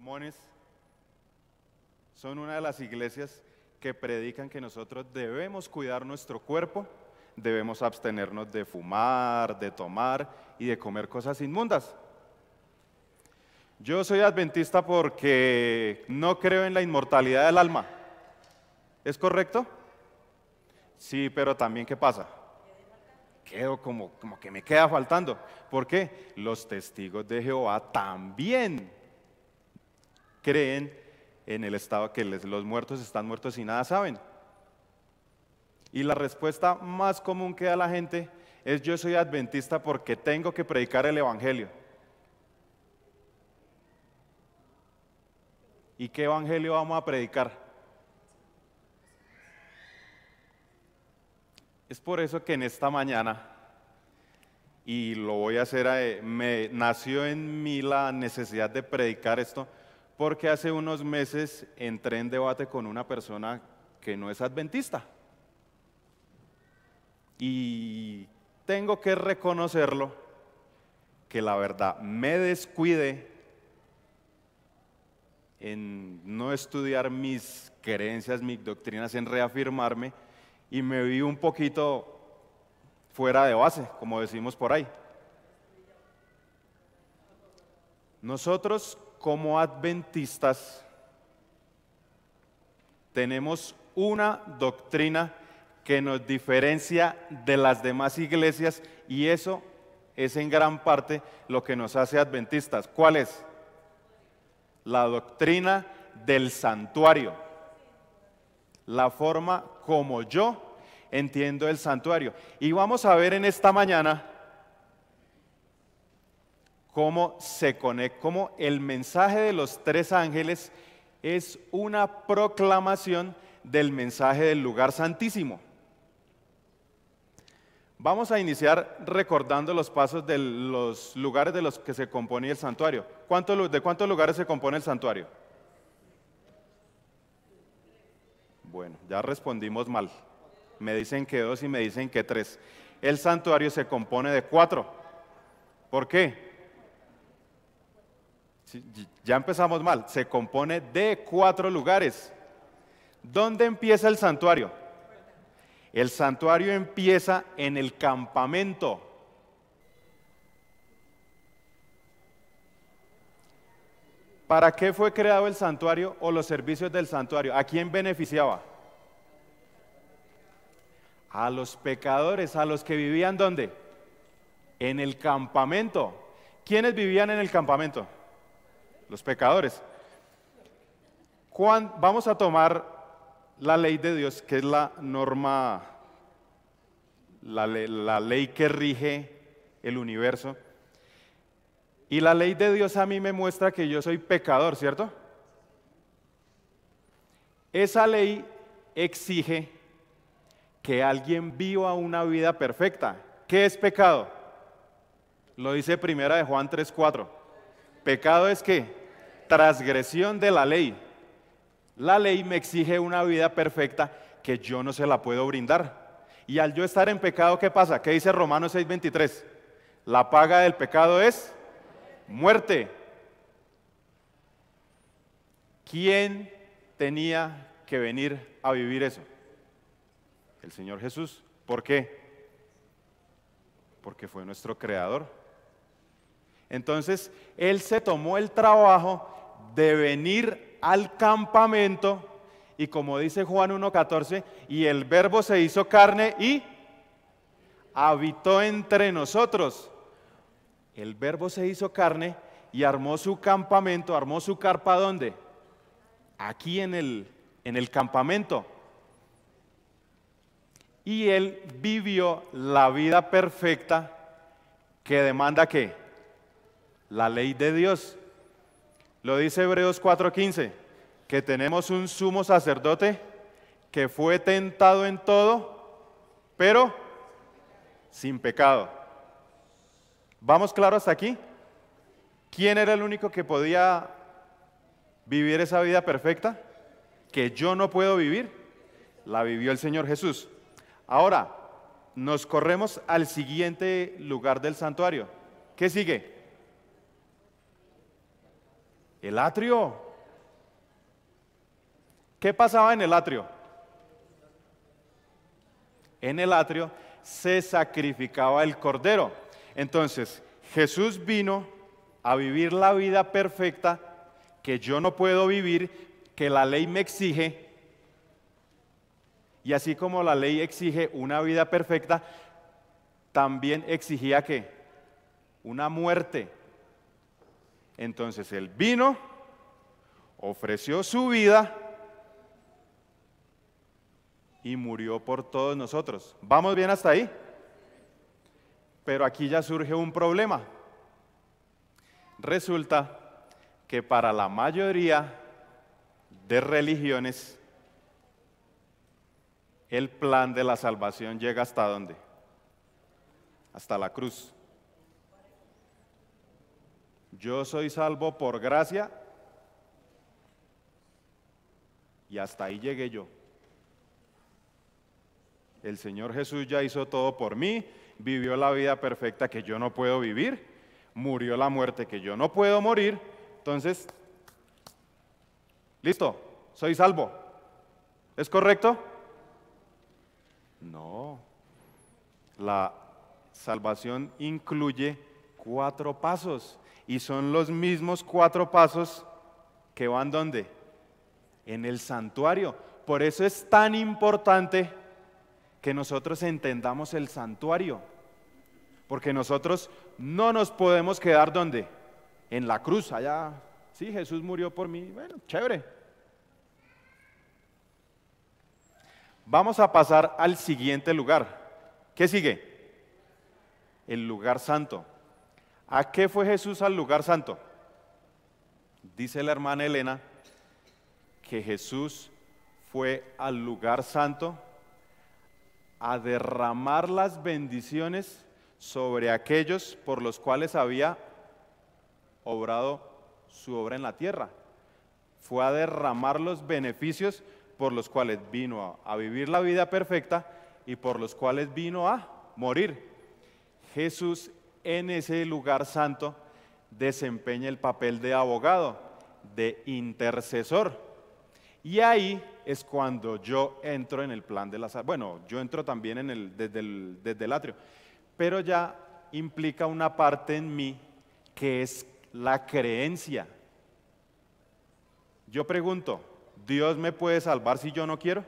Mormones son una de las iglesias que predican que nosotros debemos cuidar nuestro cuerpo, debemos abstenernos de fumar, de tomar y de comer cosas inmundas. Yo soy adventista porque no creo en la inmortalidad del alma. ¿Es correcto? Sí, pero también ¿qué pasa? Quedo como que me queda faltando. ¿Por qué? Los testigos de Jehová también creen en el estado que los muertos están muertos y nada saben. Y la respuesta más común que da la gente es: yo soy adventista porque tengo que predicar el evangelio. ¿Y qué evangelio vamos a predicar? Es por eso que en esta mañana, y lo voy a hacer, me nació en mí la necesidad de predicar esto, porque hace unos meses entré en debate con una persona que no es adventista. Y tengo que reconocerlo, que la verdad me descuidé en no estudiar mis creencias, mis doctrinas, en reafirmarme, y me vi un poquito fuera de base, como decimos por ahí. Nosotros como adventistas tenemos una doctrina que nos diferencia de las demás iglesias, y eso es en gran parte lo que nos hace adventistas. ¿Cuál es? La doctrina del santuario. La forma como yo entiendo el santuario. Y vamos a ver en esta mañana cómo el mensaje de los tres ángeles es una proclamación del mensaje del lugar santísimo. Vamos a iniciar recordando los pasos de los lugares de los que se compone el santuario. ¿De cuántos lugares se compone el santuario? Bueno, ya respondimos mal. Me dicen que 2 y me dicen que 3. El santuario se compone de 4. ¿Por qué? Ya empezamos mal. Se compone de 4 lugares. ¿Dónde empieza el santuario? El santuario empieza en el campamento. ¿Para qué fue creado el santuario o los servicios del santuario? ¿A quién beneficiaba? A los pecadores, a los que vivían ¿dónde? En el campamento. ¿Quiénes vivían en el campamento? Los pecadores. Vamos a tomar la ley de Dios, que es la norma, la ley que rige el universo. Y la ley de Dios a mí me muestra que yo soy pecador, ¿cierto? Esa ley exige que alguien viva una vida perfecta. ¿Qué es pecado? Lo dice Primera de Juan 3:4. Pecado es ¿qué? Transgresión de la ley. La ley me exige una vida perfecta que yo no se la puedo brindar. Y al yo estar en pecado, ¿qué pasa? ¿Qué dice Romanos 6:23? La paga del pecado es muerte. ¿Quién tenía que venir a vivir eso? El Señor Jesús. ¿Por qué? Porque fue nuestro creador. Entonces, Él se tomó el trabajo de venir al campamento, y como dice Juan 1:14, y el Verbo se hizo carne y habitó entre nosotros. El Verbo se hizo carne y armó su campamento, armó su carpa ¿dónde? Aquí en el campamento. Y Él vivió la vida perfecta que demanda ¿qué? La ley de Dios. Lo dice Hebreos 4:15, que tenemos un sumo sacerdote que fue tentado en todo, pero sin pecado. ¿Vamos claro hasta aquí? ¿Quién era el único que podía vivir esa vida perfecta que yo no puedo vivir? La vivió el Señor Jesús. Ahora, nos corremos al siguiente lugar del santuario. ¿Qué sigue? El atrio. ¿Qué pasaba en el atrio? En el atrio se sacrificaba el cordero. Entonces, Jesús vino a vivir la vida perfecta que yo no puedo vivir, que la ley me exige. Y así como la ley exige una vida perfecta, también exigía ¿qué? Una muerte. Entonces Él vino, ofreció su vida y murió por todos nosotros. ¿Vamos bien hasta ahí? Pero aquí ya surge un problema. Resulta que para la mayoría de religiones, el plan de la salvación llega ¿hasta dónde? Hasta la cruz. Yo soy salvo por gracia y hasta ahí llegué yo. El Señor Jesús ya hizo todo por mí, vivió la vida perfecta que yo no puedo vivir, murió la muerte que yo no puedo morir, entonces, listo, soy salvo. ¿Es correcto? No. La salvación incluye 4 pasos y son los mismos 4 pasos que van ¿dónde? En el santuario. Por eso es tan importante que nosotros entendamos el santuario, porque nosotros no nos podemos quedar ¿dónde? En la cruz, allá, sí, Jesús murió por mí, bueno, chévere. Vamos a pasar al siguiente lugar. ¿Qué sigue? El lugar santo. ¿A qué fue Jesús al lugar santo? Dice la hermana Elena que Jesús fue al lugar santo a derramar las bendiciones sobre aquellos por los cuales había obrado su obra en la tierra. Fue a derramar los beneficios por los cuales vino a vivir la vida perfecta y por los cuales vino a morir. Jesús en ese lugar santo desempeña el papel de abogado, de intercesor. Y ahí es cuando yo entro en el plan de la salvación. Bueno, yo entro también desde el atrio, pero ya implica una parte en mí que es la creencia. Yo pregunto, ¿Dios me puede salvar si yo no quiero?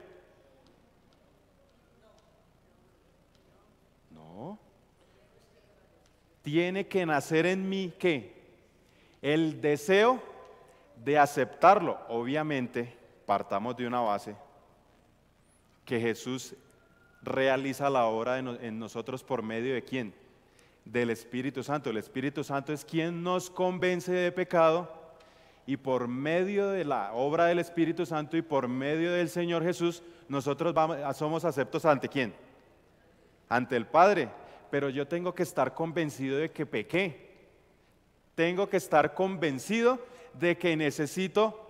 No. Tiene que nacer en mí, ¿qué? El deseo de aceptarlo. Obviamente, partamos de una base, que Jesús realiza la obra en nosotros por medio de ¿quién? Del Espíritu Santo. El Espíritu Santo es quien nos convence de pecado, y por medio de la obra del Espíritu Santo y por medio del Señor Jesús, nosotros somos aceptos ¿ante quién? Ante el Padre. Pero yo tengo que estar convencido de que pequé. Tengo que estar convencido de que necesito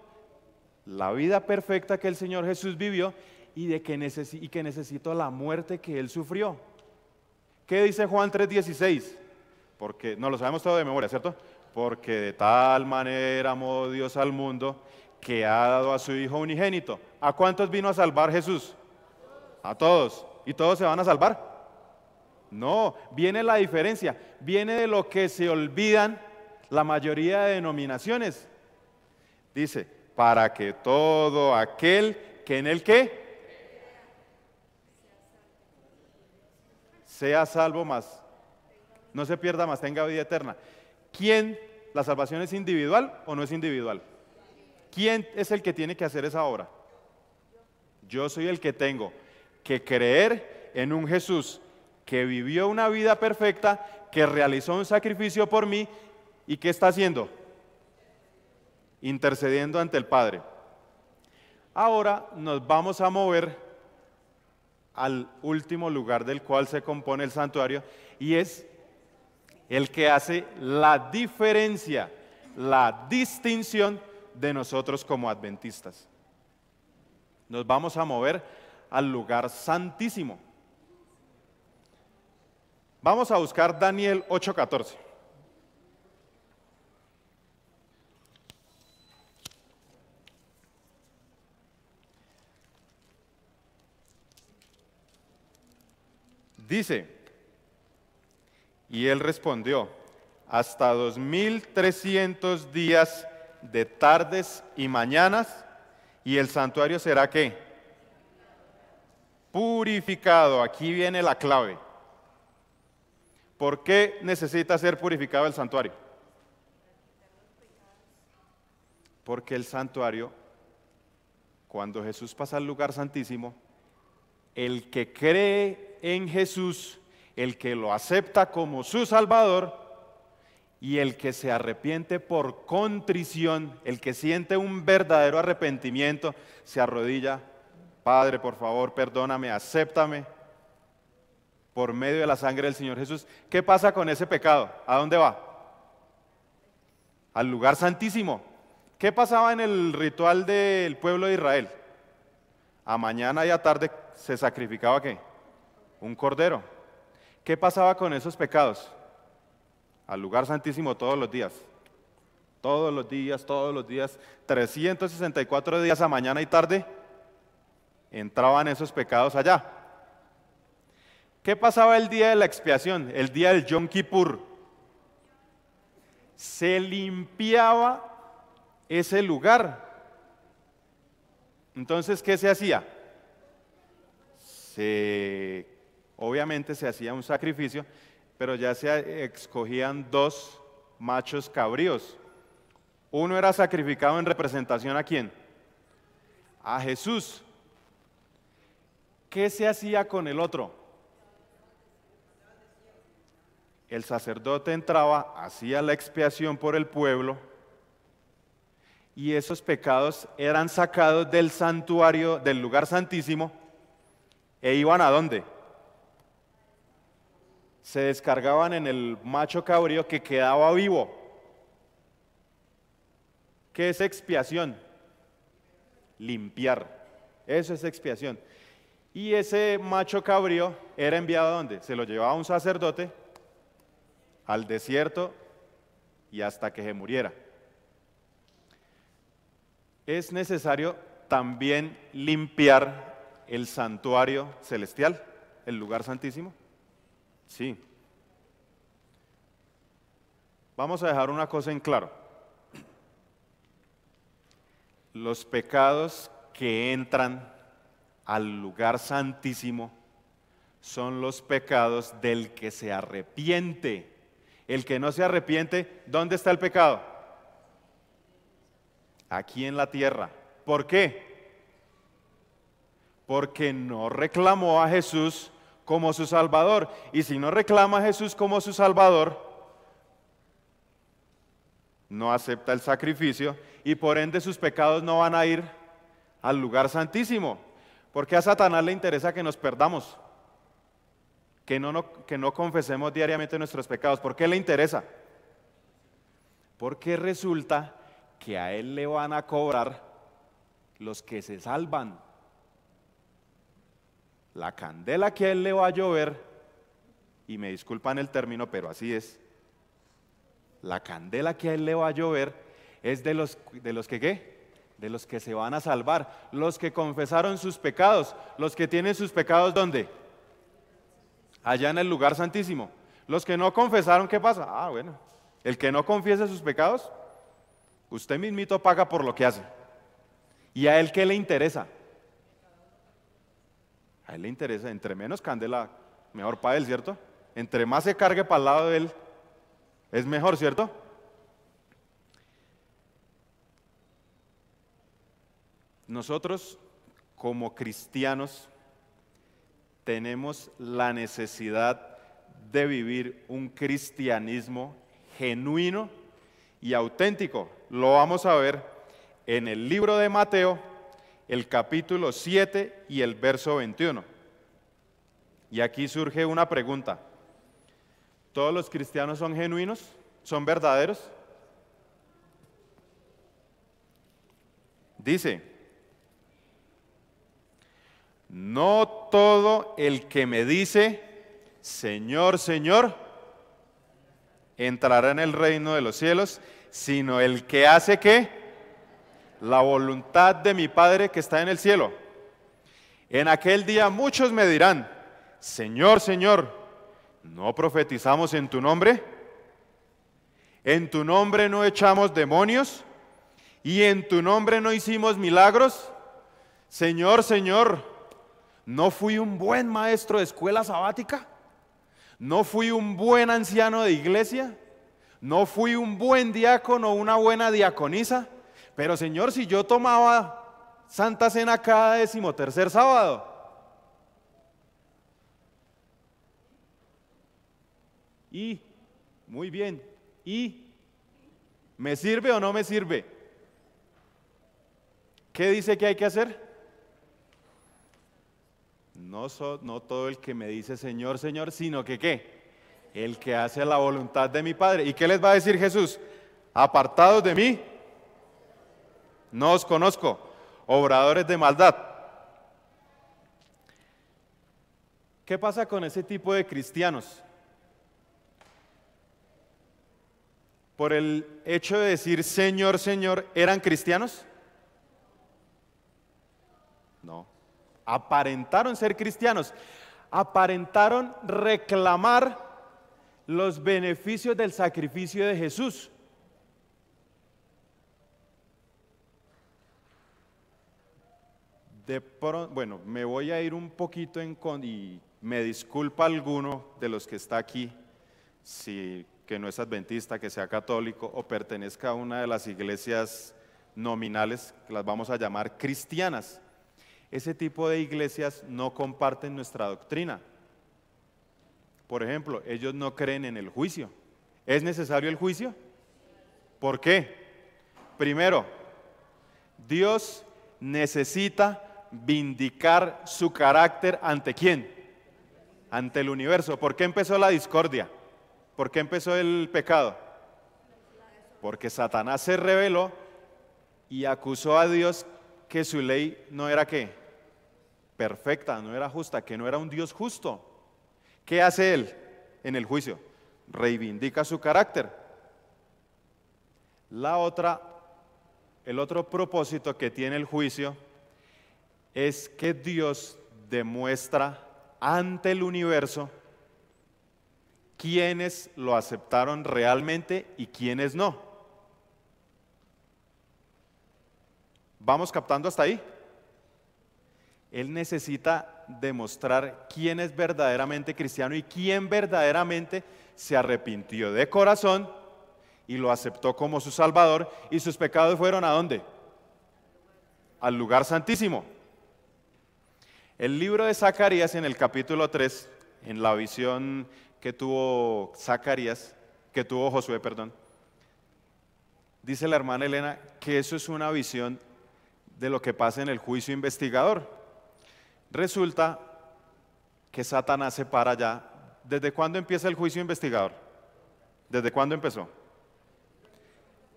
la vida perfecta que el Señor Jesús vivió y que necesito la muerte que Él sufrió. ¿Qué dice Juan 3:16? Porque no lo sabemos todo de memoria, ¿cierto? Porque de tal manera amó Dios al mundo que ha dado a su Hijo unigénito. ¿A cuántos vino a salvar Jesús? A todos. ¿Y todos se van a salvar? No, viene la diferencia. Viene de lo que se olvidan la mayoría de denominaciones. Dice, para que todo aquel que en el ¿qué? Sea salvo más, no se pierda más, tenga vida eterna. ¿Quién? ¿La salvación es individual o no es individual? ¿Quién es el que tiene que hacer esa obra? Yo soy el que tengo que creer en un Jesús que vivió una vida perfecta, que realizó un sacrificio por mí y ¿qué está haciendo? Intercediendo ante el Padre. Ahora nos vamos a mover al último lugar del cual se compone el santuario, y es el que hace la diferencia, la distinción de nosotros como adventistas. Nos vamos a mover al lugar santísimo. Vamos a buscar Daniel 8:14. Dice, y él respondió, hasta 2300 días de tardes y mañanas, y el santuario será ¿qué? Purificado. Aquí viene la clave. ¿Por qué necesita ser purificado el santuario? Porque el santuario, cuando Jesús pasa al lugar santísimo, el que cree en Jesús, el que lo acepta como su Salvador y el que se arrepiente por contrición, el que siente un verdadero arrepentimiento, se arrodilla, Padre, por favor, perdóname, acéptame por medio de la sangre del Señor Jesús. ¿Qué pasa con ese pecado? ¿A dónde va? Al lugar santísimo. ¿Qué pasaba en el ritual del pueblo de Israel? A mañana y a tarde se sacrificaba ¿qué? Un cordero. ¿Qué pasaba con esos pecados? Al lugar santísimo todos los días. Todos los días, 364 días a mañana y tarde, entraban esos pecados allá. ¿Qué pasaba el día de la expiación? El día del Yom Kippur. Se limpiaba ese lugar. Entonces, ¿qué se hacía? Obviamente se hacía un sacrificio, pero ya se escogían 2 machos cabríos. Uno era sacrificado en representación ¿a quién? A Jesús. ¿Qué se hacía con el otro? El sacerdote entraba, hacía la expiación por el pueblo y esos pecados eran sacados del santuario, del lugar santísimo, e iban ¿a dónde? Se descargaban en el macho cabrío que quedaba vivo. ¿Qué es expiación? Limpiar. Eso es expiación. Y ese macho cabrío era enviado ¿a dónde? Se lo llevaba un sacerdote al desierto y hasta que se muriera. Es necesario también limpiar el santuario celestial, el lugar santísimo. Sí. Vamos a dejar una cosa en claro. Los pecados que entran al lugar santísimo son los pecados del que se arrepiente. El que no se arrepiente, ¿dónde está el pecado? Aquí en la tierra. ¿Por qué? Porque no reclamó a Jesús como su Salvador. Y si no reclama a Jesús como su Salvador, no acepta el sacrificio y por ende sus pecados no van a ir al lugar santísimo. Porque a Satanás le interesa que nos perdamos, que no confesemos diariamente nuestros pecados. ¿Por qué le interesa? Porque resulta que a él le van a cobrar los que se salvan. La candela que a él le va a llover, y me disculpan el término, pero así es, la candela que a él le va a llover es de los que ¿qué? De los que se van a salvar, los que confesaron sus pecados, los que tienen sus pecados ¿dónde? Allá en el lugar santísimo. Los que no confesaron, ¿qué pasa? Ah, bueno, el que no confiesa sus pecados, usted mismito paga por lo que hace. ¿Y a él qué le interesa? A él le interesa, entre menos candela, mejor para él, ¿cierto? Entre más se cargue para el lado de él, es mejor, ¿cierto? Nosotros, como cristianos, tenemos la necesidad de vivir un cristianismo genuino y auténtico. Lo vamos a ver en el libro de Mateo, el capítulo 7 y el verso 21. Y aquí surge una pregunta. ¿Todos los cristianos son genuinos? ¿Son verdaderos? Dice, no todo el que me dice, Señor, Señor, entrará en el reino de los cielos, sino el que hace ¿qué? La voluntad de mi Padre que está en el cielo. En aquel día muchos me dirán, Señor, Señor, ¿no profetizamos en tu nombre? ¿En tu nombre no echamos demonios? ¿Y en tu nombre no hicimos milagros? Señor, Señor, ¿no fui un buen maestro de escuela sabática? ¿No fui un buen anciano de iglesia? ¿No fui un buen diácono o una buena diaconisa? Pero Señor, si yo tomaba Santa Cena cada 13º sábado. Y, muy bien, ¿y me sirve o no me sirve? ¿Qué dice que hay que hacer? No todo el que me dice Señor, Señor, sino que ¿qué? El que hace la voluntad de mi Padre. ¿Y qué les va a decir Jesús? Apartados de mí, no os conozco, obradores de maldad. ¿Qué pasa con ese tipo de cristianos? Por el hecho de decir Señor, Señor, ¿eran cristianos? No. Aparentaron ser cristianos, aparentaron reclamar los beneficios del sacrificio de Jesús. Bueno, me voy a ir un poquito y me disculpa alguno de los que está aquí, si que no es adventista, que sea católico o pertenezca a una de las iglesias nominales, que las vamos a llamar cristianas. Ese tipo de iglesias no comparten nuestra doctrina. Por ejemplo, ellos no creen en el juicio. ¿Es necesario el juicio? ¿Por qué? Primero, Dios necesita vindicar su carácter ¿ante quién? Ante el universo. ¿Por qué empezó la discordia? ¿Por qué empezó el pecado? Porque Satanás se rebeló y acusó a Dios que su ley no era ¿qué? Perfecta, no era justa, que no era un Dios justo. ¿Qué hace él en el juicio? Reivindica su carácter. El otro propósito que tiene el juicio es que Dios demuestra ante el universo quiénes lo aceptaron realmente y quiénes no. ¿Vamos captando hasta ahí? Él necesita demostrar quién es verdaderamente cristiano y quién verdaderamente se arrepintió de corazón y lo aceptó como su Salvador, y sus pecados fueron ¿a dónde? Al lugar santísimo. El libro de Zacarías, en el capítulo 3, en la visión que tuvo Josué, perdón, dice la hermana Elena que eso es una visión de lo que pasa en el juicio investigador. Resulta que Satanás se para ya. ¿Desde cuándo empieza el juicio investigador? ¿Desde cuándo empezó?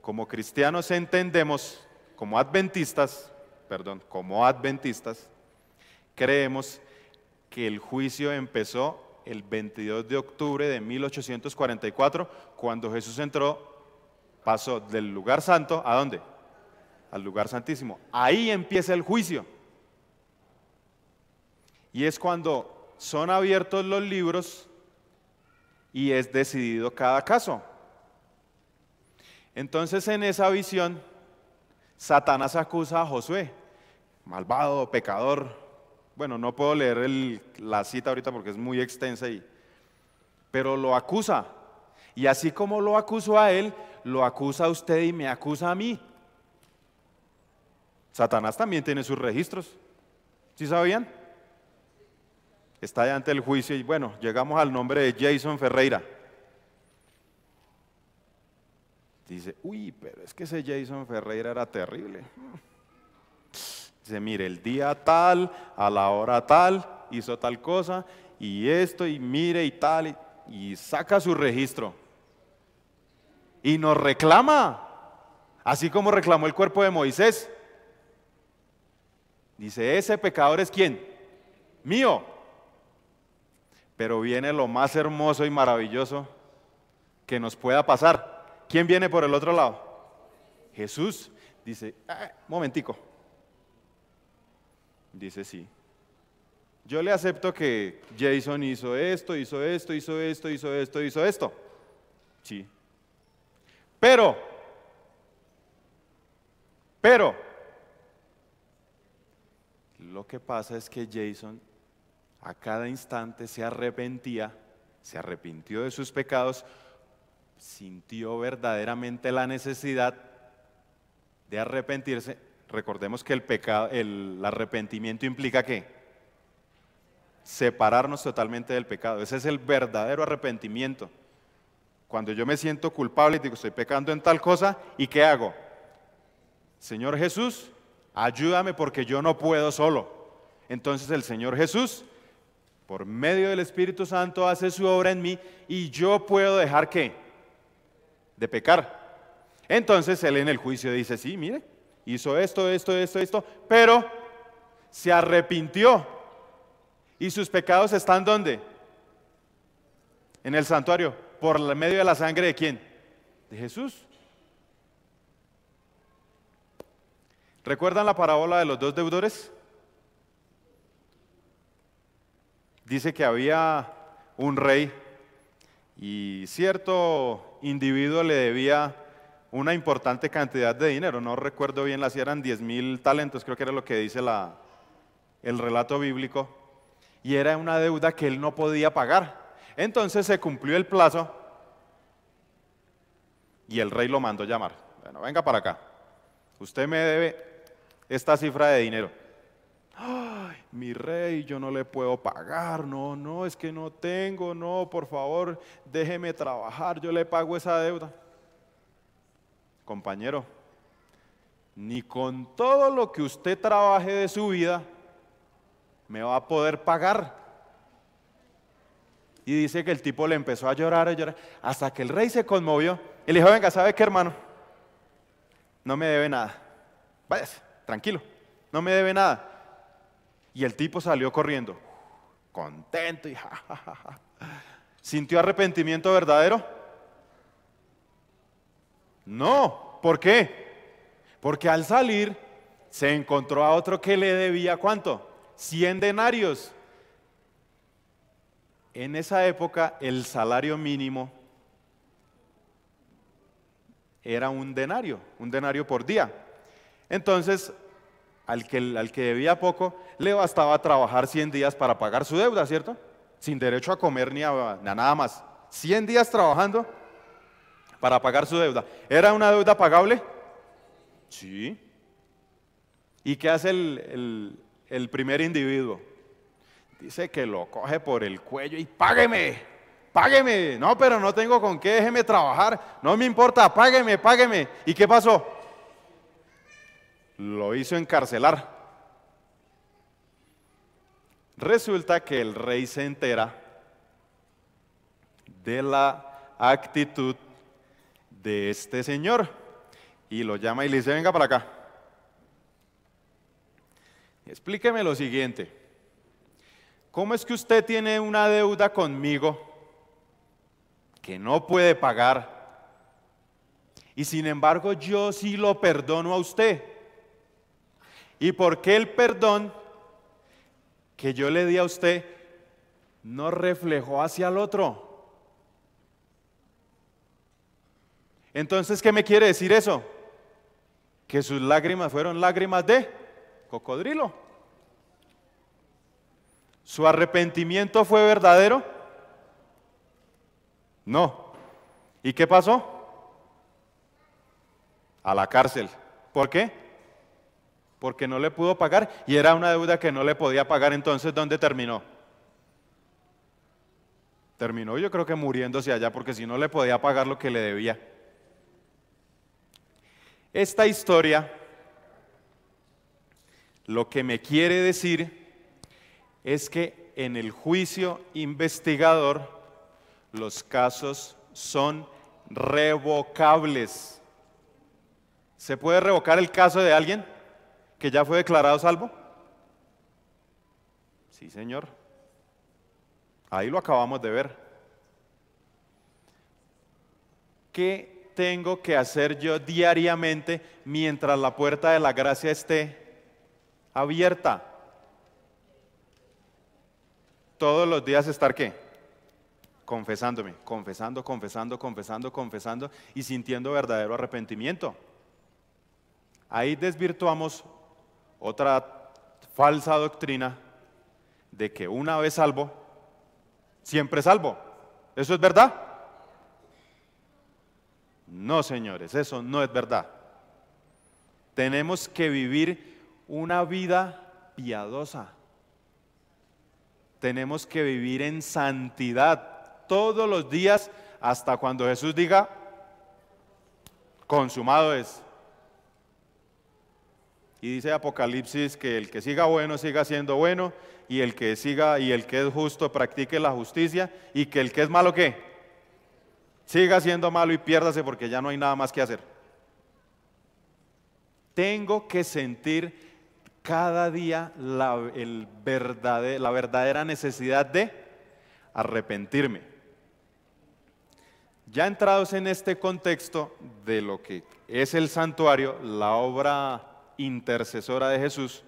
Como cristianos entendemos, como adventistas, creemos que el juicio empezó el 22 de octubre de 1844, cuando Jesús pasó del lugar santo, ¿a dónde? Al lugar santísimo. Ahí empieza el juicio. Y es cuando son abiertos los libros y es decidido cada caso. Entonces, en esa visión, Satanás acusa a Josué, malvado, pecador. Bueno, no puedo leer la cita ahorita porque es muy extensa, pero lo acusa. Y así como lo acusó a él, lo acusa a usted y me acusa a mí. Satanás también tiene sus registros. ¿Sí sabían? Está allá ante el juicio y bueno, llegamos al nombre de Jason Ferreira. Dice, uy, pero es que ese Jason Ferreira era terrible. Dice, mire, el día tal, a la hora tal, hizo tal cosa, y esto, y mire, y tal, y saca su registro. Y nos reclama, así como reclamó el cuerpo de Moisés. Dice, ese pecador es ¿quién? Mío. Pero viene lo más hermoso y maravilloso que nos pueda pasar. ¿Quién viene por el otro lado? Jesús. Dice, momentico. Dice, sí. yo le acepto que Jason hizo esto, hizo esto, hizo esto, hizo esto, hizo esto. Sí. Pero, lo que pasa es que Jason a cada instante se arrepentía, se arrepintió de sus pecados, sintió verdaderamente la necesidad de arrepentirse. Recordemos que el pecado, el arrepentimiento implica ¿qué? Separarnos totalmente del pecado. Ese es el verdadero arrepentimiento. Cuando yo me siento culpable y digo, estoy pecando en tal cosa, ¿y qué hago? Señor Jesús, ayúdame porque yo no puedo solo. Entonces el Señor Jesús, por medio del Espíritu Santo, hace su obra en mí y yo puedo dejar ¿qué? De pecar. Entonces Él en el juicio dice, sí, mire, hizo esto, pero se arrepintió. ¿Y sus pecados están dónde? En el santuario. ¿Por medio de la sangre de quién? De Jesús. ¿Recuerdan la parábola de los dos deudores? Dice que había un rey y cierto individuo le debía una importante cantidad de dinero. No recuerdo bien si eran 10.000 talentos, creo que era lo que dice el relato bíblico. Y era una deuda que él no podía pagar. Entonces se cumplió el plazo y el rey lo mandó llamar. Bueno, venga para acá. Usted me debe esta cifra de dinero. Ay, mi rey, yo no le puedo pagar. No, es que no tengo. No, por favor, déjeme trabajar. Yo le pago esa deuda. Compañero, ni con todo lo que usted trabaje de su vida me va a poder pagar. Y dice que el tipo le empezó a llorar, hasta que el rey se conmovió y le dijo, venga, ¿sabe qué, hermano? No me debe nada. Váyase, tranquilo, no me debe nada. Y el tipo salió corriendo, contento y jajaja. ¿Sintió arrepentimiento verdadero? No. ¿Por qué? Porque al salir se encontró a otro que le debía ¿cuánto? 100 denarios. En esa época el salario mínimo era un denario por día. Entonces, al que debía poco, le bastaba trabajar 100 días para pagar su deuda, ¿cierto? Sin derecho a comer ni a nada más. 100 días trabajando para pagar su deuda. ¿Era una deuda pagable? Sí. ¿Y qué hace el primer individuo? Dice que lo coge por el cuello y págueme. No, pero no tengo con qué, déjeme trabajar. No me importa, págueme. ¿Y qué pasó? Lo hizo encarcelar. Resulta que el rey se entera de la actitud de este señor y lo llama y le dice, venga para acá. Explíqueme lo siguiente. ¿Cómo es que usted tiene una deuda conmigo que no puede pagar y sin embargo yo sí lo perdono a usted? ¿Y por qué el perdón que yo le di a usted no reflejó hacia el otro? Entonces, ¿qué me quiere decir eso? Que sus lágrimas fueron lágrimas de cocodrilo. ¿Su arrepentimiento fue verdadero? No. ¿Y qué pasó? A la cárcel. ¿Por qué? Porque no le pudo pagar y era una deuda que no le podía pagar. Entonces, ¿dónde terminó? Terminó yo creo que muriéndose allá porque si no le podía pagar lo que le debía. Esta historia lo que me quiere decir es que en el juicio investigador los casos son revocables. ¿Se puede revocar el caso de alguien que ya fue declarado salvo? Sí, señor. Ahí lo acabamos de ver. ¿Qué tengo que hacer yo diariamente mientras la puerta de la gracia esté abierta? Todos los días estar ¿qué? Confesándome, confesando y sintiendo verdadero arrepentimiento. Ahí desvirtuamos otra falsa doctrina de que una vez salvo, siempre salvo. ¿Eso es verdad? No, señores, eso no es verdad. Tenemos que vivir una vida piadosa. Tenemos que vivir en santidad todos los días hasta cuando Jesús diga, consumado es. Y dice Apocalipsis que el que siga bueno, siga siendo bueno, y el que es justo, practique la justicia, y que el que es malo, ¿qué? Siga siendo malo y piérdase porque ya no hay nada más que hacer. Tengo que sentir cada día la verdadera necesidad de arrepentirme. Ya entrados en este contexto de lo que es el santuario, la obra intercesora de Jesús,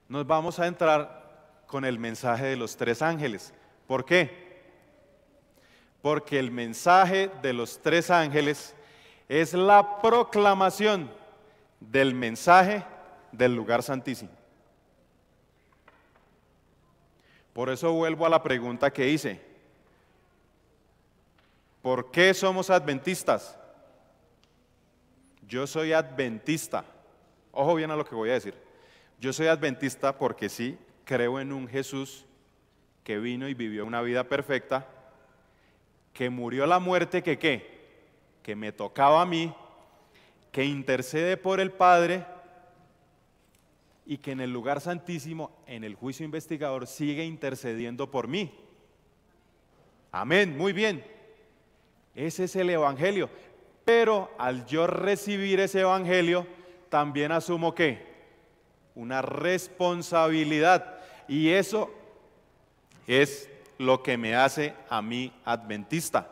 nos vamos a entrar con el mensaje de los tres ángeles. ¿Por qué? Porque el mensaje de los tres ángeles es la proclamación del mensaje del lugar santísimo. Por eso vuelvo a la pregunta que hice. ¿Por qué somos adventistas? Yo soy adventista. Ojo bien a lo que voy a decir. Yo soy adventista porque sí, creo en un Jesús que vino y vivió una vida perfecta, que murió la muerte que ¿qué? Que me tocaba a mí, que intercede por el Padre y que en el lugar santísimo, en el juicio investigador, sigue intercediendo por mí. Amén, muy bien. Ese es el Evangelio. Pero al yo recibir ese Evangelio, también asumo ¿qué? Una responsabilidad. Y eso es lo que me hace a mí adventista.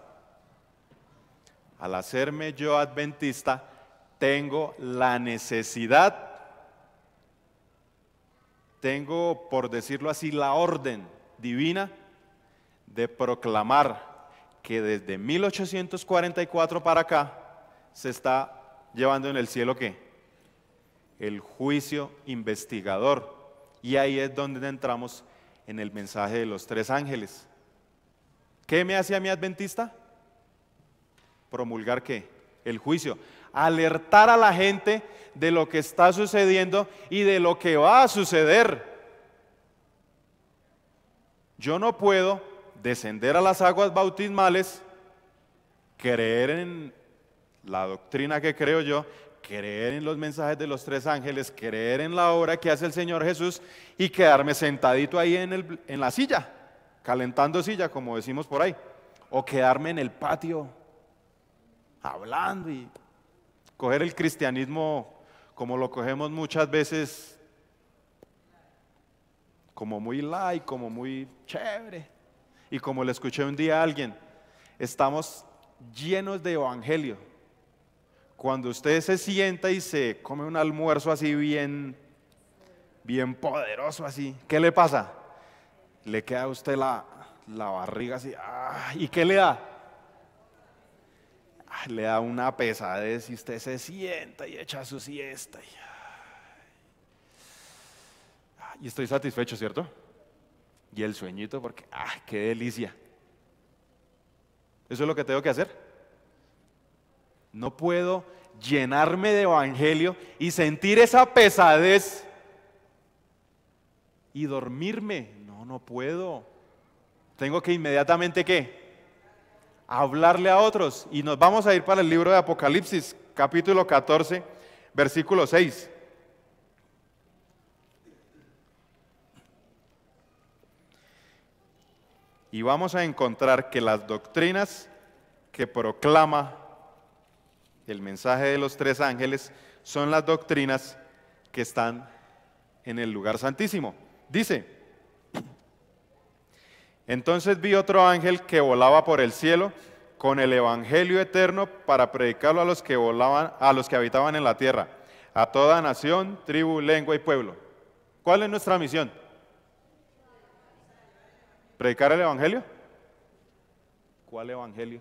Al hacerme yo adventista, tengo la necesidad, tengo, por decirlo así, la orden divina de proclamar que desde 1844 para acá se está llevando en el cielo ¿qué? El juicio investigador. Y ahí es donde entramos en el mensaje de los tres ángeles. ¿Qué me hace a mí adventista? Promulgar ¿qué? El juicio. Alertar a la gente de lo que está sucediendo y de lo que va a suceder. Yo no puedo descender a las aguas bautismales, creer en la doctrina que creo yo, creer en los mensajes de los tres ángeles, creer en la obra que hace el Señor Jesús y quedarme sentadito ahí en la silla, calentando silla, como decimos por ahí, o quedarme en el patio hablando y coger el cristianismo como lo cogemos muchas veces, como muy light, como muy chévere. Y como le escuché un día a alguien, estamos llenos de evangelio. Cuando usted se sienta y se come un almuerzo así bien poderoso así, ¿qué le pasa? Le queda a usted la barriga así, ¿y qué le da? Le da una pesadez y usted se sienta y echa su siesta. Y estoy satisfecho, ¿cierto? Y el sueñito porque, qué delicia. Eso es lo que tengo que hacer. No puedo llenarme de evangelio y sentir esa pesadez y dormirme. No puedo. Tengo que inmediatamente, ¿qué? Hablarle a otros. Y nos vamos a ir para el libro de Apocalipsis, capítulo 14, versículo 6. Y vamos a encontrar que las doctrinas que proclama el mensaje de los tres ángeles son las doctrinas que están en el lugar santísimo. Dice: entonces vi otro ángel que volaba por el cielo con el evangelio eterno para predicarlo a los que habitaban en la tierra, a toda nación, tribu, lengua y pueblo. ¿Cuál es nuestra misión? ¿Predicar el evangelio? ¿Cuál evangelio?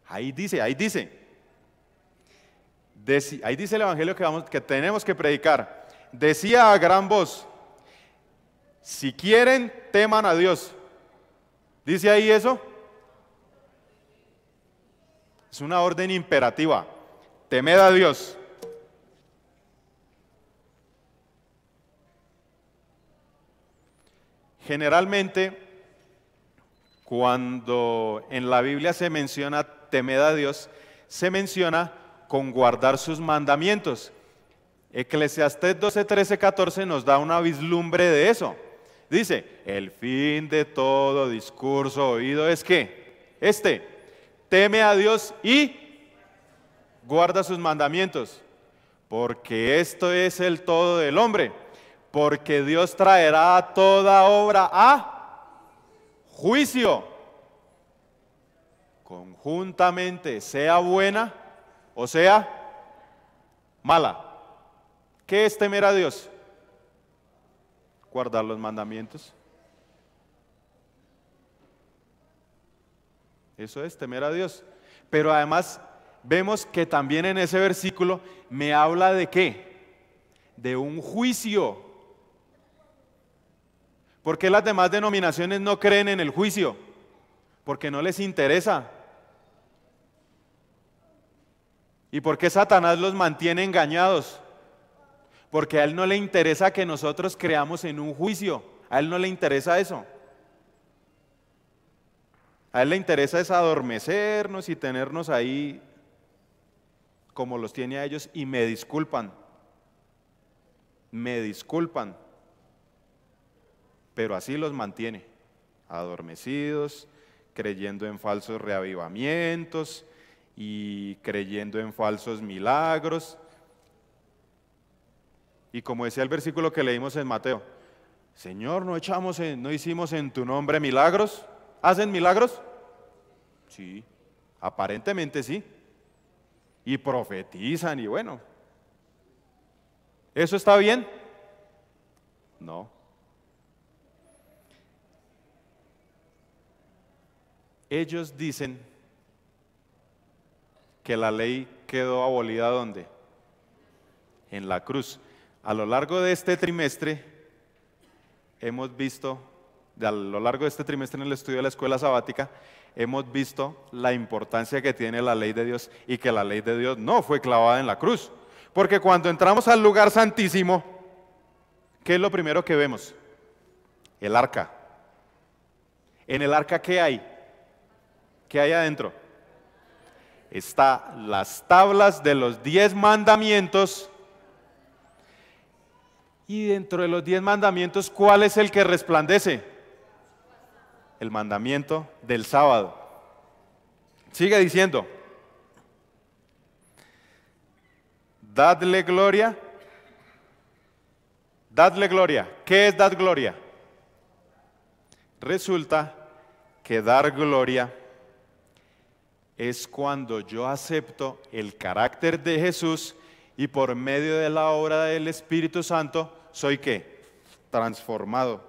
Ahí dice. Ahí dice el evangelio que tenemos que predicar. Decía a gran voz, si quieren, teman a Dios. ¿Dice ahí eso? Es una orden imperativa. Temed a Dios. Generalmente, cuando en la Biblia se menciona temed a Dios, se menciona con guardar sus mandamientos. Eclesiastés 12, 13, 14 nos da una vislumbre de eso. Dice, el fin de todo discurso oído es que, teme a Dios y guarda sus mandamientos, porque esto es el todo del hombre, porque Dios traerá toda obra a juicio, conjuntamente, sea buena o sea mala. ¿Qué es temer a Dios? Guardar los mandamientos. Eso es temer a Dios. Pero además vemos que también en ese versículo me habla de ¿qué? De un juicio. ¿Por qué las demás denominaciones no creen en el juicio? Porque no les interesa. ¿Y por qué Satanás los mantiene engañados? Porque a él no le interesa que nosotros creamos en un juicio. A él no le interesa eso. A él le interesa es adormecernos y tenernos ahí como los tiene a ellos, y me disculpan, pero así los mantiene, adormecidos, creyendo en falsos reavivamientos y creyendo en falsos milagros. Y como decía el versículo que leímos en Mateo, Señor, ¿no hicimos en tu nombre milagros? ¿Hacen milagros? Sí, aparentemente sí. Y profetizan y bueno. ¿Eso está bien? No. Ellos dicen que la ley quedó abolida ¿dónde? En la cruz. A lo largo de este trimestre hemos visto, a lo largo de este trimestre en el estudio de la escuela sabática, hemos visto la importancia que tiene la ley de Dios y que la ley de Dios no fue clavada en la cruz. Porque cuando entramos al lugar santísimo, ¿qué es lo primero que vemos? El arca. ¿En el arca qué hay? ¿Qué hay adentro? Están las tablas de los 10 mandamientos. Y dentro de los 10 mandamientos, ¿cuál es el que resplandece? El mandamiento del sábado. Sigue diciendo, dadle gloria. Dadle gloria. ¿Qué es dar gloria? Resulta que dar gloria es cuando yo acepto el carácter de Jesús y por medio de la obra del Espíritu Santo, ¿soy qué? Transformado.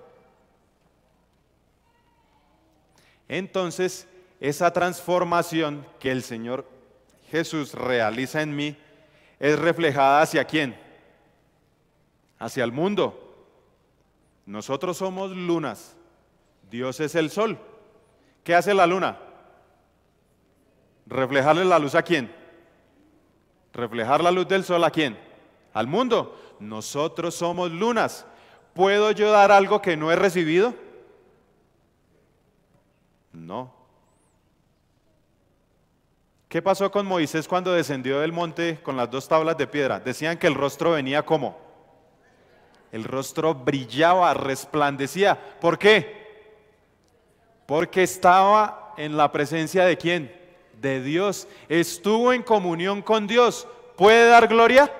Entonces, esa transformación que el Señor Jesús realiza en mí es reflejada ¿hacia quién? Hacia el mundo. Nosotros somos lunas, Dios es el sol. ¿Qué hace la luna? ¿Reflejarle la luz a quién? ¿Reflejar la luz del sol a quién? Al mundo. Nosotros somos lunas. ¿Puedo yo dar algo que no he recibido? No. ¿Qué pasó con Moisés cuando descendió del monte con las 2 tablas de piedra? Decían que el rostro venía ¿cómo? El rostro brillaba, resplandecía. ¿Por qué? Porque estaba en la presencia ¿de quién? De Dios. Estuvo en comunión con Dios. ¿Puede dar gloria?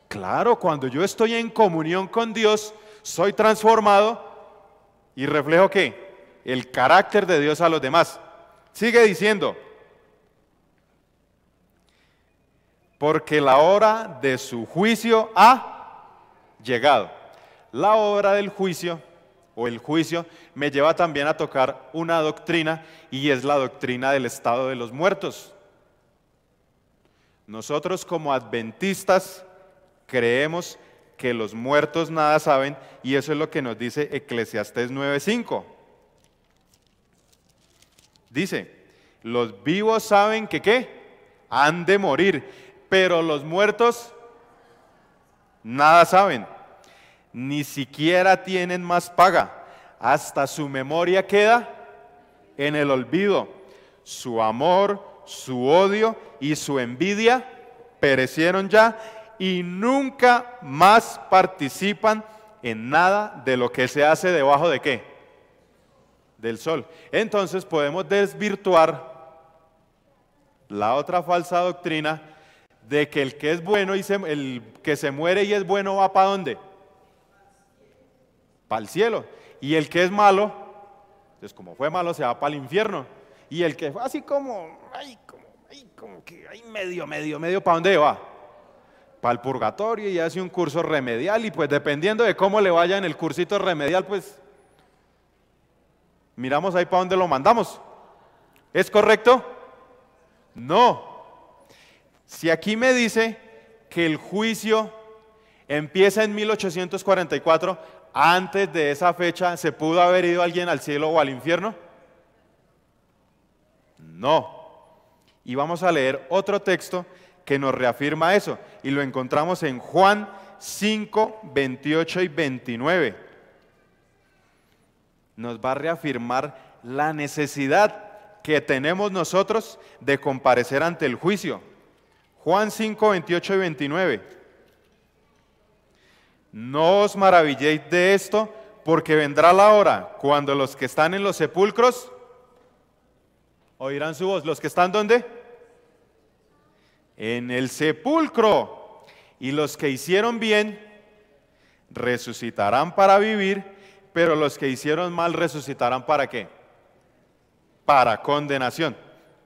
Claro, cuando yo estoy en comunión con Dios, soy transformado y reflejo ¿qué? El carácter de Dios a los demás. Sigue diciendo, porque la hora de su juicio ha llegado. La hora del juicio o el juicio me lleva también a tocar una doctrina, y es la doctrina del estado de los muertos. Nosotros como adventistas creemos que los muertos nada saben, y eso es lo que nos dice Eclesiastés 9:5. Dice, los vivos saben que ¿qué? Han de morir, pero los muertos nada saben, ni siquiera tienen más paga, hasta su memoria queda en el olvido. Su amor, su odio y su envidia perecieron ya, y nunca más participan en nada de lo que se hace debajo de ¿qué? Del sol. Entonces podemos desvirtuar la otra falsa doctrina de que el que es bueno y el que se muere y es bueno va ¿para dónde? Para el cielo. Y el que es malo, entonces como fue malo se va para el infierno. Y el que fue así como que ahí medio, ¿para dónde va? Para el purgatorio, y hace un curso remedial, y pues dependiendo de cómo le vaya en el cursito remedial, pues miramos ahí para dónde lo mandamos. ¿Es correcto? No. Si aquí me dice que el juicio empieza en 1844, antes de esa fecha, ¿se pudo haber ido alguien al cielo o al infierno? No. Y vamos a leer otro texto que nos reafirma eso, y lo encontramos en Juan 5, 28 y 29. Nos va a reafirmar la necesidad que tenemos nosotros de comparecer ante el juicio. Juan 5, 28 y 29. No os maravilléis de esto, porque vendrá la hora cuando los que están en los sepulcros oirán su voz. ¿Los que están dónde? En el sepulcro. Y los que hicieron bien resucitarán para vivir, pero los que hicieron mal resucitarán ¿para qué? Para condenación.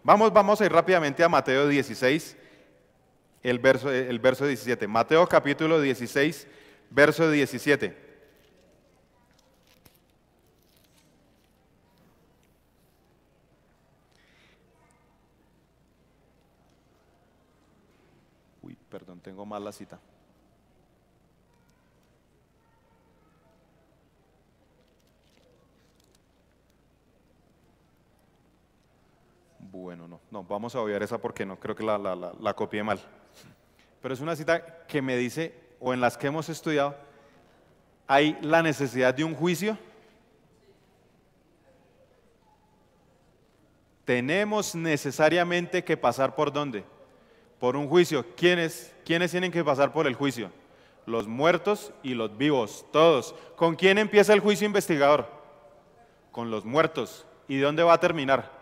Vamos a ir rápidamente a Mateo 16, el verso 17. Mateo capítulo 16, verso 17. Perdón, tengo mal la cita. Bueno, no, vamos a obviar esa porque no creo que la copié mal. Pero es una cita que me dice, o en las que hemos estudiado, ¿hay la necesidad de un juicio? Tenemos necesariamente que pasar ¿por dónde? Por un juicio. ¿Quiénes tienen que pasar por el juicio? Los muertos y los vivos, todos. ¿Con quién empieza el juicio investigador? Con los muertos. ¿Y dónde va a terminar?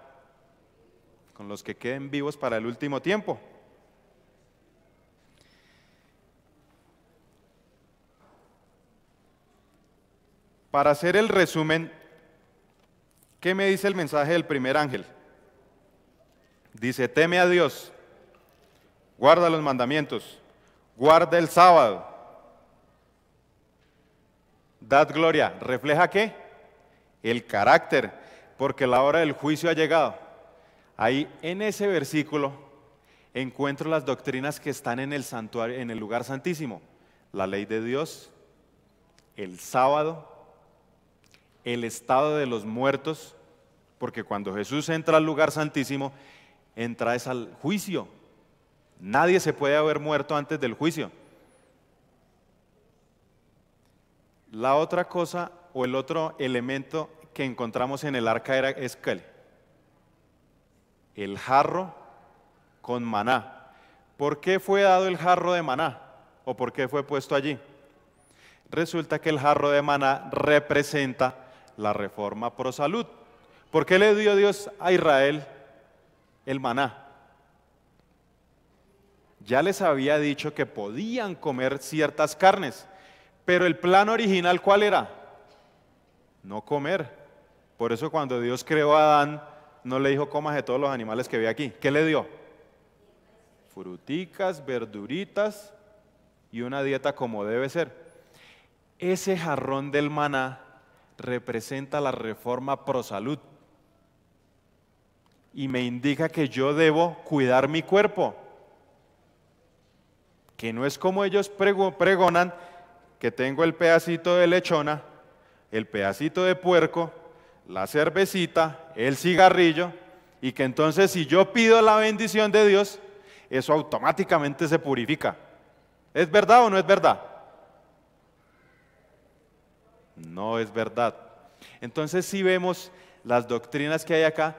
Con los que queden vivos para el último tiempo. Para hacer el resumen, ¿qué me dice el mensaje del primer ángel? Dice, teme a Dios, guarda los mandamientos, guarda el sábado, dad gloria. ¿Refleja qué? El carácter, porque la hora del juicio ha llegado. Ahí en ese versículo encuentro las doctrinas que están en el santuario, en el lugar santísimo. La ley de Dios, el sábado, el estado de los muertos, porque cuando Jesús entra al lugar santísimo, entra es al juicio. Nadie se puede haber muerto antes del juicio. La otra cosa o el otro elemento que encontramos en el arca es ¿qué? El jarro con maná. ¿Por qué fue dado el jarro de maná? ¿O por qué fue puesto allí? Resulta que el jarro de maná representa la reforma pro salud. ¿Por qué le dio Dios a Israel el maná? Ya les había dicho que podían comer ciertas carnes, pero el plan original ¿cuál era? No comer. Por eso cuando Dios creó a Adán, no le dijo comas de todos los animales que ve aquí. ¿Qué le dio? Fruticas, verduritas y una dieta como debe ser. Ese jarrón del maná representa la reforma pro salud y me indica que yo debo cuidar mi cuerpo, que no es como ellos pregonan, que tengo el pedacito de lechona, el pedacito de puerco, la cervecita, el cigarrillo, y que entonces si yo pido la bendición de Dios, eso automáticamente se purifica. ¿Es verdad o no es verdad? No es verdad. Entonces si vemos las doctrinas que hay acá,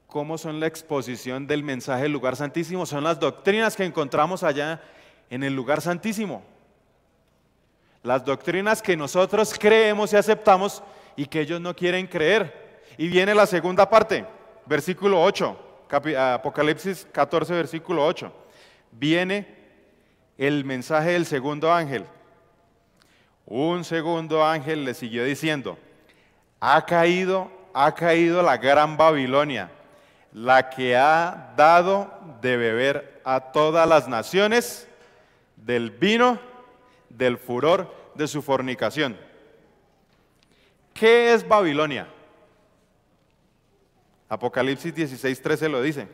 cómo son la exposición del mensaje del lugar santísimo, son las doctrinas que encontramos allá en el lugar santísimo. Las doctrinas que nosotros creemos y aceptamos y que ellos no quieren creer. Y viene la segunda parte, versículo 8, Apocalipsis 14, versículo 8. Viene el mensaje del segundo ángel. Un segundo ángel le siguió diciendo: ha caído la gran Babilonia, la que ha dado de beber a todas las naciones del vino del furor de su fornicación. ¿Qué es Babilonia? Apocalipsis 16:13 lo dice.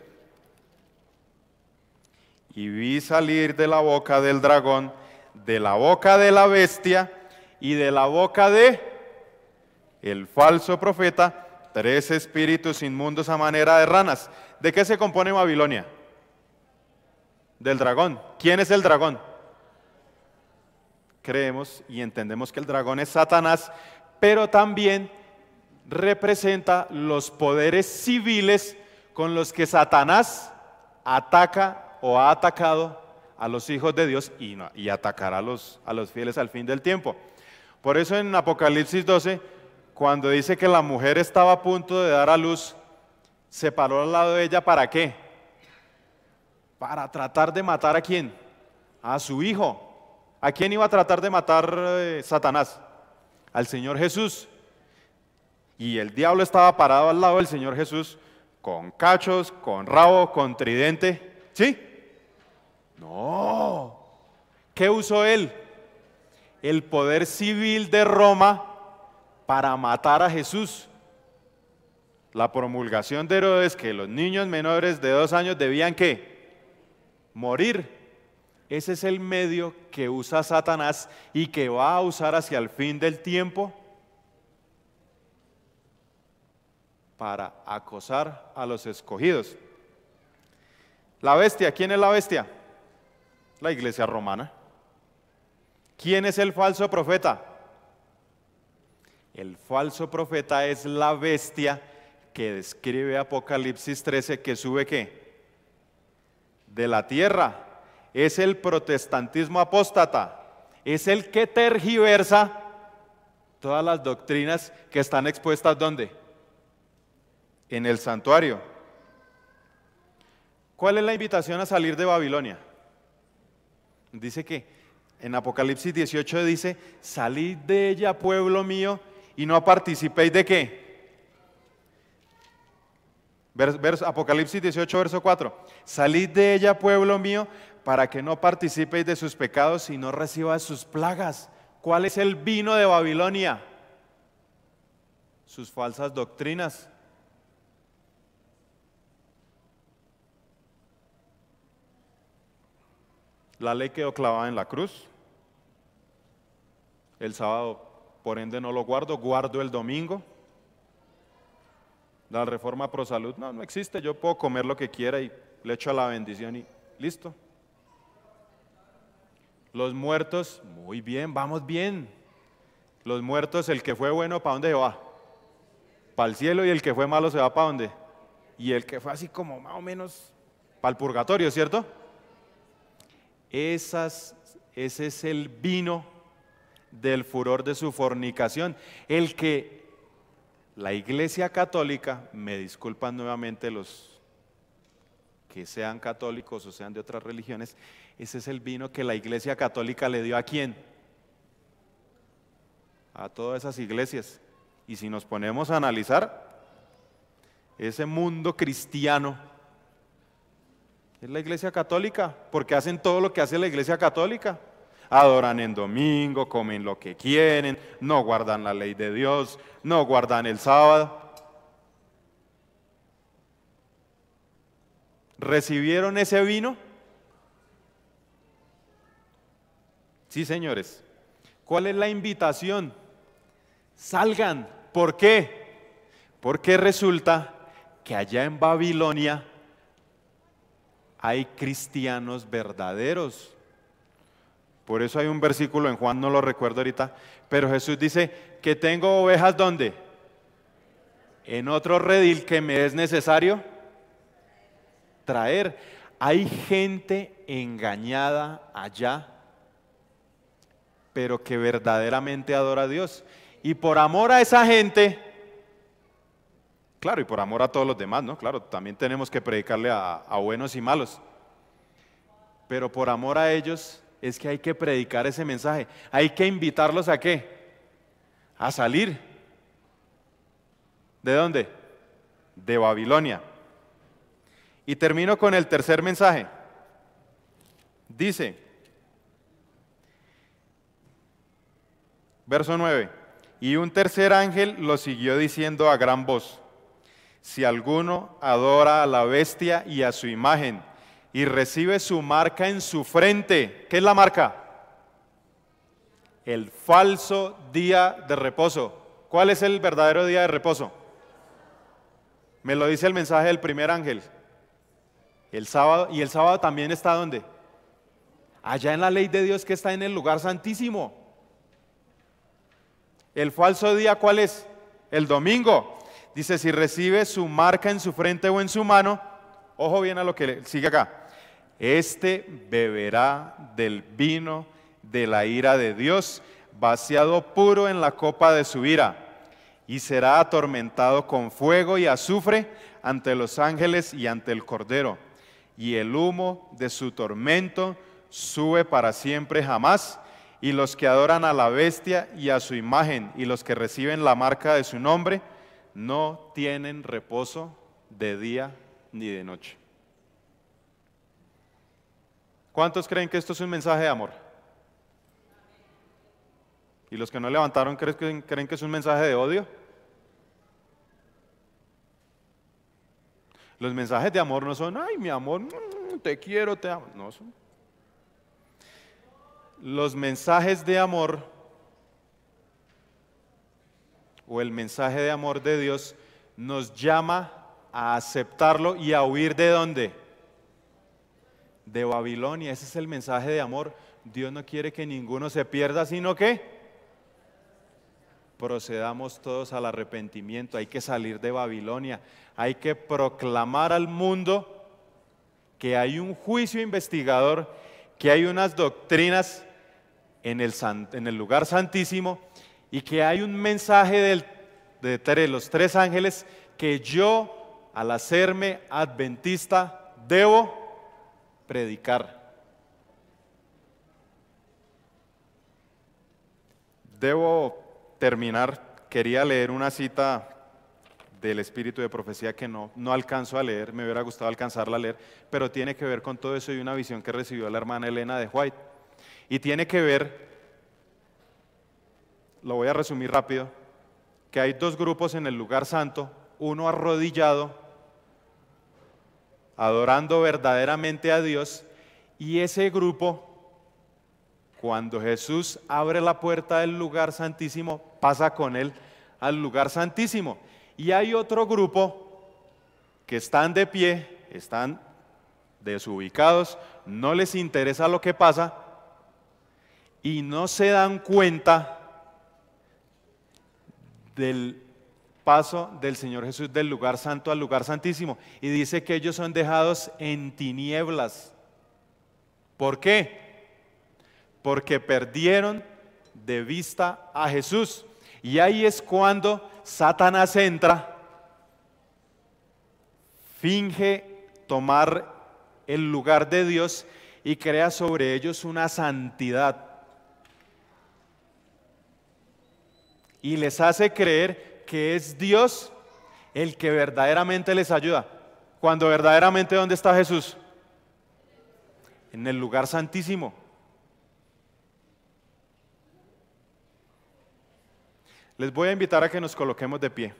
Y vi salir de la boca del dragón, de la boca de la bestia y de la boca de el falso profeta, 3 espíritus inmundos a manera de ranas. ¿De qué se compone Babilonia? Del dragón. ¿Quién es el dragón? Creemos y entendemos que el dragón es Satanás, pero también representa los poderes civiles con los que Satanás ataca o ha atacado a los hijos de Dios y atacará a los fieles al fin del tiempo. Por eso en Apocalipsis 12, cuando dice que la mujer estaba a punto de dar a luz, se paró al lado de ella, ¿para qué? Para tratar de matar ¿a quién? A su hijo. ¿A quién iba a tratar de matar Satanás? Al Señor Jesús. Y el diablo estaba parado al lado del Señor Jesús con cachos, con rabo, con tridente. ¿Sí? No. ¿Qué usó él? El poder civil de Roma para matar a Jesús. La promulgación de Herodes, que los niños menores de 2 años debían ¿qué? Morir. Ese es el medio que usa Satanás y que va a usar hacia el fin del tiempo para acosar a los escogidos. La bestia, ¿quién es la bestia? La iglesia romana. ¿Quién es el falso profeta? El falso profeta es la bestia que describe Apocalipsis 13, que sube ¿qué? De la tierra. Es el protestantismo apóstata, es el que tergiversa todas las doctrinas que están expuestas ¿dónde? En el santuario. ¿Cuál es la invitación a salir de Babilonia? Dice que en Apocalipsis 18 dice: salid de ella, pueblo mío, y no participéis de ¿qué? Apocalipsis 18, verso 4. Salid de ella, pueblo mío, para que no participéis de sus pecados y no recibáis sus plagas. ¿Cuál es el vino de Babilonia? Sus falsas doctrinas. La ley quedó clavada en la cruz. El sábado, por ende, no lo guardo el domingo. La reforma pro salud, no existe. Yo puedo comer lo que quiera y le echo a la bendición y listo. Los muertos, muy bien, vamos bien. Los muertos, el que fue bueno, ¿para dónde va? Para el cielo, y el que fue malo se va ¿para dónde? Y el que fue así como más o menos para el purgatorio, ¿cierto? Ese es el vino del furor de su fornicación, el que la Iglesia Católica, me disculpan nuevamente los que sean católicos o sean de otras religiones, ese es el vino que la Iglesia Católica le dio ¿a quién? A todas esas iglesias. Y si nos ponemos a analizar, ese mundo cristiano es la Iglesia Católica, porque hacen todo lo que hace la Iglesia Católica. Adoran en domingo, comen lo que quieren, no guardan la ley de Dios, no guardan el sábado. ¿Recibieron ese vino? Sí, señores. ¿Cuál es la invitación? Salgan. ¿Por qué? Porque resulta que allá en Babilonia hay cristianos verdaderos. Por eso hay un versículo en Juan, no lo recuerdo ahorita, pero Jesús dice que tengo ovejas ¿dónde? En otro redil que me es necesario traer. Hay gente engañada allá, pero que verdaderamente adora a Dios. Y por amor a esa gente, claro, y por amor a todos los demás, ¿no? Claro, también tenemos que predicarle a buenos y malos. Pero por amor a ellos es que hay que predicar ese mensaje. Hay que invitarlos ¿a qué? A salir. ¿De dónde? De Babilonia. Y termino con el tercer mensaje. Dice, verso 9, y un tercer ángel lo siguió diciendo a gran voz, si alguno adora a la bestia y a su imagen y recibe su marca en su frente, ¿qué es la marca? El falso día de reposo. ¿Cuál es el verdadero día de reposo? Me lo dice el mensaje del primer ángel. El sábado, y el sábado también está ¿dónde? Allá en la ley de Dios que está en el lugar santísimo. ¿El falso día cuál es? El domingo. Dice, si recibe su marca en su frente o en su mano, ojo bien a lo que sigue acá, este beberá del vino de la ira de Dios, vaciado puro en la copa de su ira, y será atormentado con fuego y azufre ante los ángeles y ante el Cordero, y el humo de su tormento sube para siempre jamás, y los que adoran a la bestia y a su imagen, y los que reciben la marca de su nombre, no tienen reposo de día ni de noche. ¿Cuántos creen que esto es un mensaje de amor? ¿Y los que no levantaron creen que es un mensaje de odio? Los mensajes de amor no son, ay, mi amor, te quiero, te amo. No son. Los mensajes de amor o el mensaje de amor de Dios nos llama a aceptarlo y a huir ¿de dónde? De Babilonia. Ese es el mensaje de amor. Dios no quiere que ninguno se pierda, sino que procedamos todos al arrepentimiento. Hay que salir de Babilonia. Hay que proclamar al mundo que hay un juicio investigador, que hay unas doctrinas en el lugar santísimo y que hay un mensaje de los tres ángeles que yo, al hacerme adventista, debo predicar. Debo terminar. Quería leer una cita del Espíritu de Profecía que no alcanzo a leer, me hubiera gustado alcanzarla a leer, pero tiene que ver con todo eso y una visión que recibió la hermana Elena de White. Y tiene que ver, lo voy a resumir rápido, que hay dos grupos en el lugar santo, uno arrodillado, adorando verdaderamente a Dios, y ese grupo, cuando Jesús abre la puerta del lugar santísimo, pasa con él al lugar santísimo. Y hay otro grupo que están de pie, están desubicados, no les interesa lo que pasa y no se dan cuenta del paso del Señor Jesús del lugar santo al lugar santísimo. Y dice que ellos son dejados en tinieblas. ¿Por qué? Porque perdieron de vista a Jesús. Y ahí es cuando Satanás entra, finge tomar el lugar de Dios y crea sobre ellos una santidad. Y les hace creer que es Dios el que verdaderamente les ayuda. Cuando verdaderamente, ¿dónde está Jesús? En el lugar santísimo. Les voy a invitar a que nos coloquemos de pie,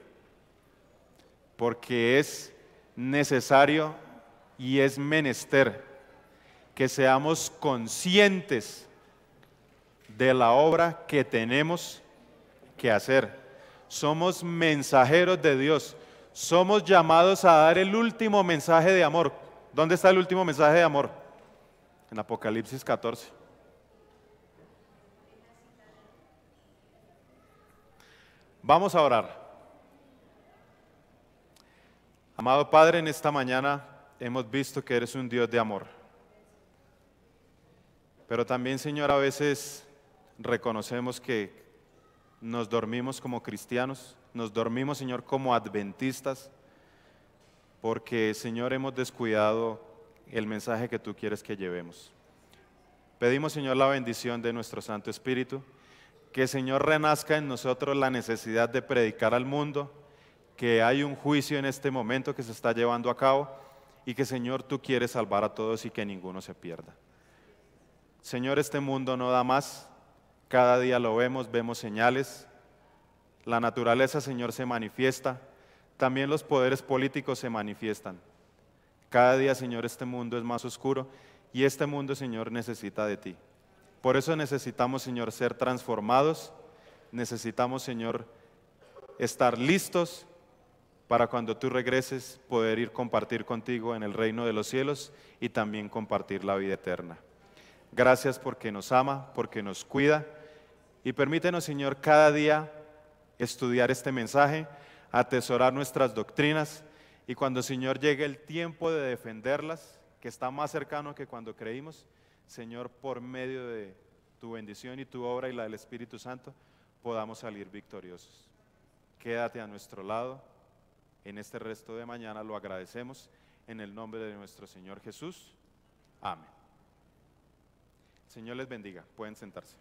porque es necesario y es menester que seamos conscientes de la obra que tenemos que hacer. Somos mensajeros de Dios, somos llamados a dar el último mensaje de amor. ¿Dónde está el último mensaje de amor? En Apocalipsis 14. Vamos a orar. Amado Padre, en esta mañana hemos visto que eres un Dios de amor. Pero también, Señor, a veces reconocemos que nos dormimos como cristianos, nos dormimos, Señor, como adventistas, porque, Señor, hemos descuidado el mensaje que tú quieres que llevemos. Pedimos, Señor, la bendición de nuestro Santo Espíritu, que, Señor, renazca en nosotros la necesidad de predicar al mundo, que hay un juicio en este momento que se está llevando a cabo y que, Señor, tú quieres salvar a todos y que ninguno se pierda. Señor, este mundo no da más, cada día lo vemos, vemos señales, la naturaleza, Señor, se manifiesta, también los poderes políticos se manifiestan. Cada día, Señor, este mundo es más oscuro y este mundo, Señor, necesita de ti. Por eso necesitamos, Señor, ser transformados, necesitamos, Señor, estar listos para cuando tú regreses poder ir compartir contigo en el reino de los cielos y también compartir la vida eterna. Gracias porque nos ama, porque nos cuida y permítenos, Señor, cada día estudiar este mensaje, atesorar nuestras doctrinas y cuando, Señor, llegue el tiempo de defenderlas, que está más cercano que cuando creímos, Señor, por medio de tu bendición y tu obra y la del Espíritu Santo, podamos salir victoriosos. Quédate a nuestro lado en este resto de mañana, lo agradecemos en el nombre de nuestro Señor Jesús. Amén. Señor les bendiga, pueden sentarse.